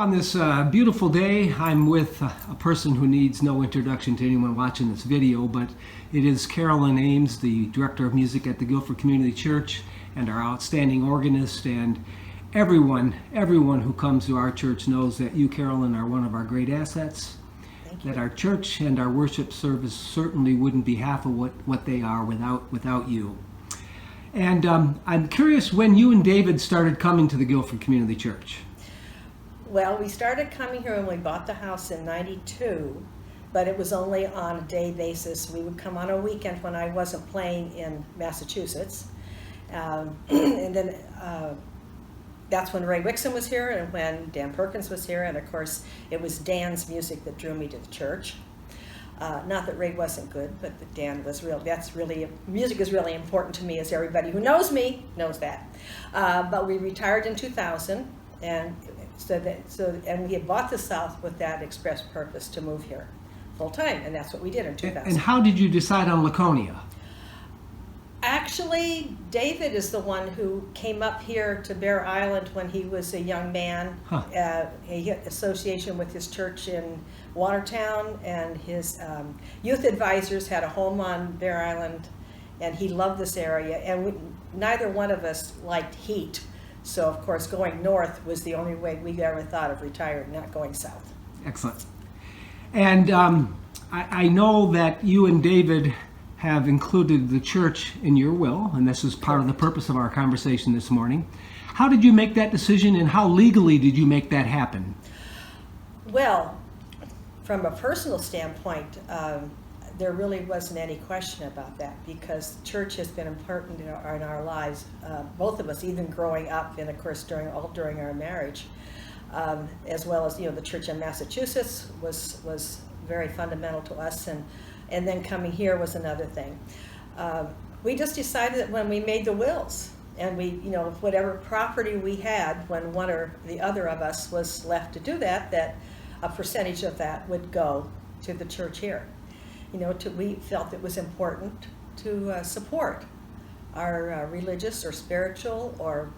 on this beautiful day, I'm with a person who needs no introduction to anyone watching this video, but it is Carolyn Ames, the Director of Music at the Guilford Community Church, and our outstanding organist, and everyone who comes to our church knows that you, Carolyn, are one of our great assets. Thank you. That our church and our worship service certainly wouldn't be half of what they are without you. And I'm curious when you and David started coming to the Guilford Community Church. Well, we started coming here when we bought the house in '92, but it was only on a day basis. We would come on a weekend when I wasn't playing in Massachusetts. And then that's when Ray Wixon was here and when Dan Perkins was here. And of course, it was Dan's music that drew me to the church. Not that Ray wasn't good, but that Dan was real. Music is really important to me, as everybody who knows me knows that. But we retired in 2000, and we had bought the South with that express purpose to move here full time, and that's what we did in 2000. And how did you decide on Laconia? Actually, David is the one who came up here to Bear Island when he was a young man. He had association with his church in Watertown, and his youth advisors had a home on Bear Island, and he loved this area. And neither one of us liked heat, so of course going north was the only way we ever thought of retiring, not going south. Excellent. And I know that you and David have included the church in your will, and this is part of the purpose of our conversation this morning. How did you make that decision, and how legally did you make that happen? Well, from a personal standpoint, there really wasn't any question about that, because church has been important in our lives, both of us, even growing up, and of course during our marriage, as well as the church in Massachusetts was very fundamental to us, and then coming here was another thing. We just decided that when we made the wills, and we, whatever property we had, when one or the other of us was left to do that, that a percentage of that would go to the church here. We felt it was important to support our religious or spiritual or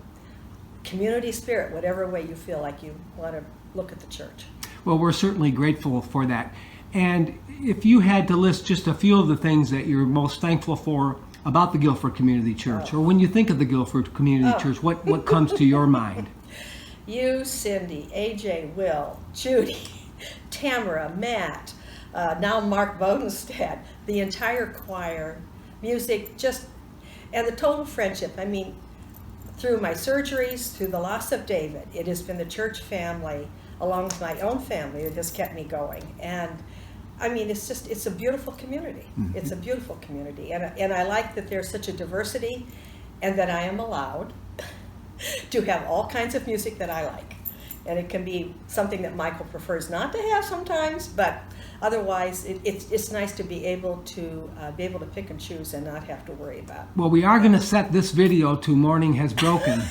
community spirit, whatever way you feel like you want to look at the church. Well, we're certainly grateful for that. And if you had to list just a few of the things that you're most thankful for about the Guilford Community Church, or when you think of the Guilford Community Church, what comes to your mind? You, Cindy, AJ, Will, Judy, Tamara, Matt, now Mark Bodenstad, the entire choir, music, and the total friendship. I mean, through my surgeries, through the loss of David, it has been the church family, along with my own family, that has kept me going. And I mean, it's a beautiful community. Mm-hmm. It's a beautiful community. And I like that there's such a diversity, and that I am allowed to have all kinds of music that I like. And it can be something that Michael prefers not to have sometimes, but otherwise it's nice to be able to pick and choose and not have to worry about. Well, we are going to set this video to Morning Has Broken.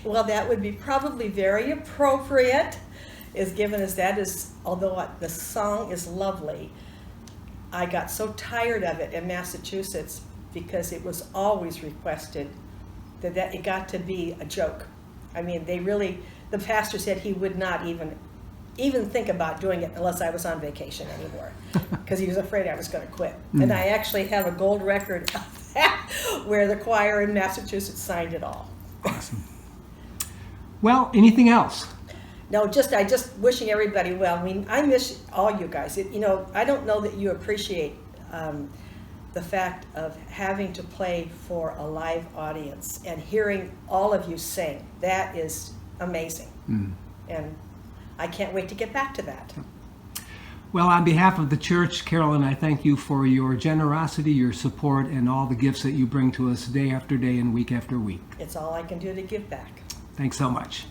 Well, that would be probably very appropriate, given as that is, although the song is lovely, I got so tired of it in Massachusetts because it was always requested that it got to be a joke. I mean, the pastor said he would not even think about doing it unless I was on vacation anymore, because he was afraid I was going to quit. And I actually have a gold record of that, where the choir in Massachusetts signed it all. Awesome. Well, anything else? No, I just wishing everybody well. I mean, I miss all you guys. I don't know that you appreciate the fact of having to play for a live audience and hearing all of you sing. That is amazing. And I can't wait to get back to that. Well, on behalf of the church, Carolyn, I thank you for your generosity, your support, and all the gifts that you bring to us day after day and week after week. It's all I can do to give back. Thanks so much.